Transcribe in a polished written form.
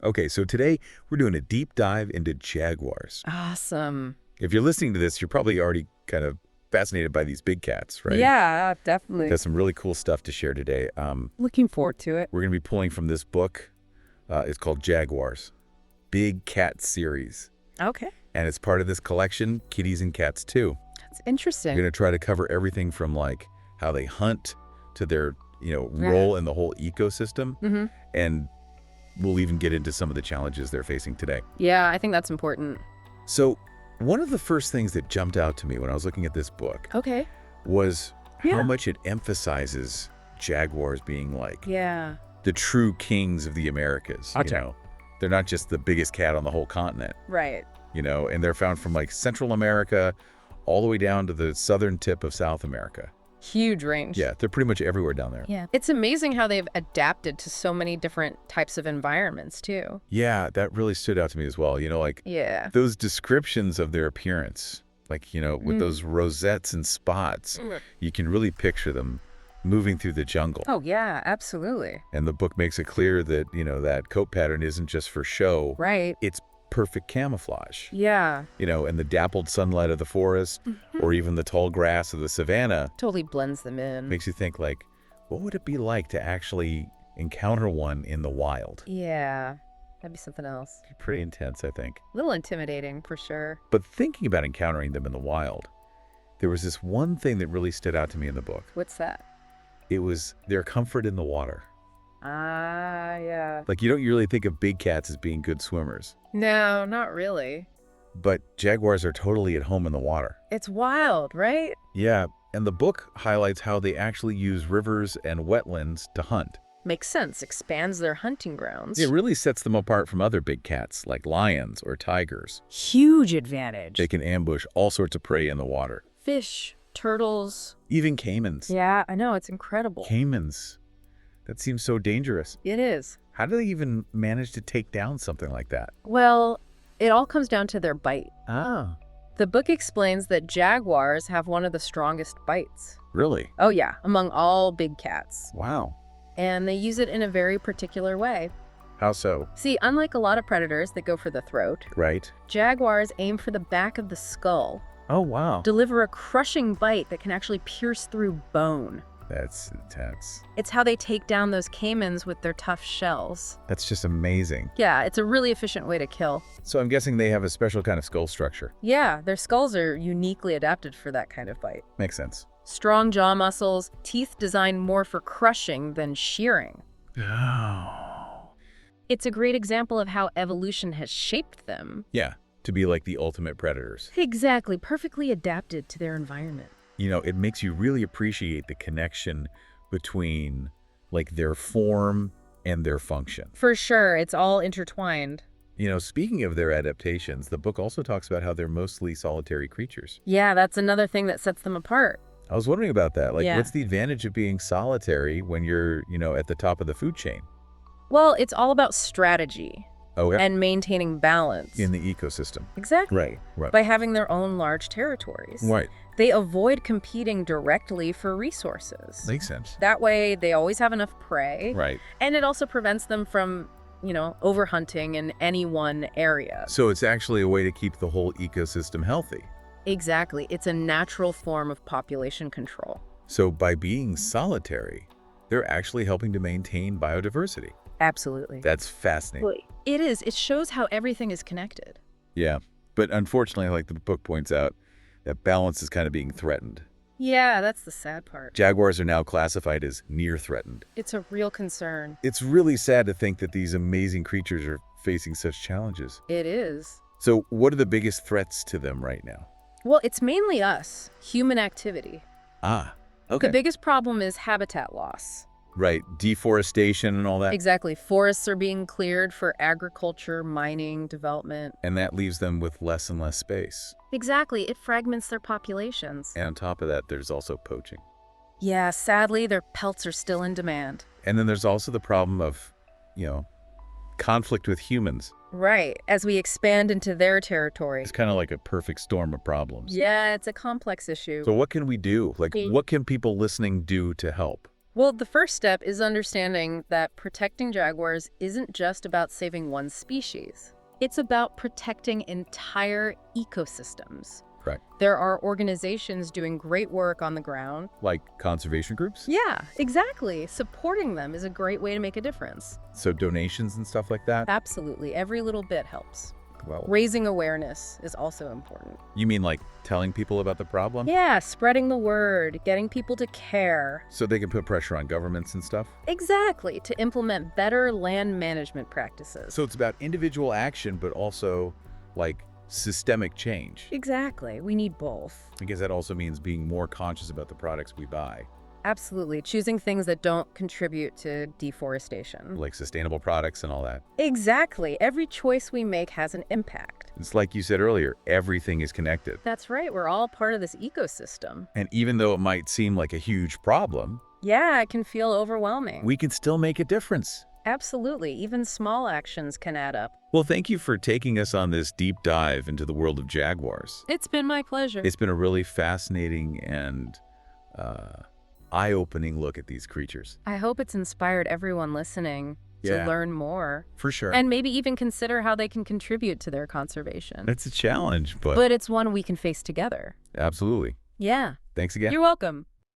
Okay, so today we're doing a deep dive into jaguars. Awesome. If you're listening to this, you're probably already kind of fascinated by these big cats, right? Yeah, definitely. Got some really cool stuff to share today. Looking forward to it. We're going to be pulling from this book. It's called Jaguars, Big Cat Series. Okay. And it's part of this collection, Kitties and Cats Too. That's interesting. We're going to try to cover everything from like how they hunt to their, role in the whole ecosystem. Mm-hmm. And we'll even get into some of the challenges they're facing today. Yeah, I think that's important. So one of the first things that jumped out to me when I was looking at this book Okay. was how Yeah. much it emphasizes jaguars being like Yeah. the true kings of the Americas. Okay. They're not just the biggest cat on the whole continent, Right. and they're found from like Central America all the way down to the southern tip of South America. Huge range. Yeah, they're pretty much everywhere down there. Yeah. It's amazing how they've adapted to so many different types of environments, too. Yeah, that really stood out to me as well. Like Yeah. those descriptions of their appearance, like, with those rosettes and spots, you can really picture them moving through the jungle. Oh, yeah, absolutely. And the book makes it clear that, that coat pattern isn't just for show. Right. It's perfect camouflage. Yeah. And the dappled sunlight of the forest or even the tall grass of the savannah Totally blends them in. makes you think like, what would it be like to actually encounter one in the wild? Yeah. That'd be something else. Pretty intense, I think. A little intimidating, for sure. But thinking about encountering them in the wild, there was this one thing that really stood out to me in the book. What's that? It was their comfort in the water. Ah, yeah. Like, you don't really think of big cats as being good swimmers, No, not really. but jaguars are totally at home in the water. It's wild, right? Yeah, and the book highlights how they actually use rivers and wetlands to hunt. Makes sense. Expands their hunting grounds. It really sets them apart from other big cats like lions or tigers. Huge advantage. They can ambush all sorts of prey in the water. Fish, turtles. Even caimans. Yeah, I know. It's incredible. Caimans. That seems so dangerous. It is. How do they even manage to take down something like that? Well, it all comes down to their bite. Oh, The book explains that jaguars have one of the strongest bites. really? Oh, yeah, among all big cats. Wow. And they use it in a very particular way. How so? See, unlike a lot of predators that go for the throat, Right. jaguars aim for the back of the skull, Oh, wow. deliver a crushing bite that can actually pierce through bone. That's intense. It's how they take down those caimans with their tough shells. That's just amazing. Yeah, it's a really efficient way to kill. So I'm guessing they have a special kind of skull structure. Yeah, their skulls are uniquely adapted for that kind of bite. Makes sense. Strong jaw muscles, teeth designed more for crushing than shearing. Oh. It's a great example of how evolution has shaped them. Yeah, to be like the ultimate predators. Exactly, perfectly adapted to their environment. It makes you really appreciate the connection between like their form and their function. For sure, it's all intertwined. Speaking of their adaptations, the book also talks about how they're mostly solitary creatures. Yeah, that's another thing that sets them apart. I was wondering about that. Like, Yeah. what's the advantage of being solitary when you're, at the top of the food chain? Well, it's all about strategy Oh, yeah. and maintaining balance. In the ecosystem. Exactly. Right. By having their own large territories. Right. They avoid competing directly for resources. Makes sense. That way, they always have enough prey. Right. And it also prevents them from, overhunting in any one area. So it's actually a way to keep the whole ecosystem healthy. Exactly. It's a natural form of population control. So by being solitary, they're actually helping to maintain biodiversity. Absolutely. That's fascinating. It is. It shows how everything is connected. Yeah. But unfortunately, like the book points out, that balance is kind of being threatened. Yeah, that's the sad part. Jaguars are now classified as near threatened. It's a real concern. It's really sad to think that these amazing creatures are facing such challenges. It is. So what are the biggest threats to them right now? Well, it's mainly us, human activity. Ah, The okay. biggest problem is habitat loss. Right, deforestation and all that. Exactly. Forests are being cleared for agriculture, mining, development. And that leaves them with less and less space. Exactly. It fragments their populations. And on top of that, there's also poaching. Yeah, sadly, their pelts are still in demand. And then there's also the problem of, conflict with humans. Right, as we expand into their territory. It's kind of like a perfect storm of problems. Yeah, it's a complex issue. So what can we do? Like, what can people listening do to help? Well, the first step is understanding that protecting jaguars isn't just about saving one species. It's about protecting entire ecosystems. Correct. There are organizations doing great work on the ground. Like conservation groups? Yeah, exactly. Supporting them is a great way to make a difference. So donations and stuff like that? Absolutely. Every little bit helps. Well, Raising awareness is also important. you mean like telling people about the problem? Yeah, spreading the word, getting people to care. So they can put pressure on governments and stuff? Exactly, to implement better land management practices. So it's about individual action, but also like systemic change. Exactly, we need both. I guess that also means being more conscious about the products we buy, Absolutely, choosing things that don't contribute to deforestation. like sustainable products and all that. Exactly, every choice we make has an impact. It's like you said earlier, everything is connected. That's right, we're all part of this ecosystem. And even though it might seem like a huge problem, Yeah, it can feel overwhelming. we can still make a difference. Absolutely, even small actions can add up. Well, thank you for taking us on this deep dive into the world of jaguars. It's been my pleasure. It's been a really fascinating and eye-opening look at these creatures. I hope it's inspired everyone listening to Yeah. learn more For sure. and maybe even consider how they can contribute to their conservation. It's a challenge, but But it's one we can face together. absolutely. Yeah. Thanks again. You're welcome.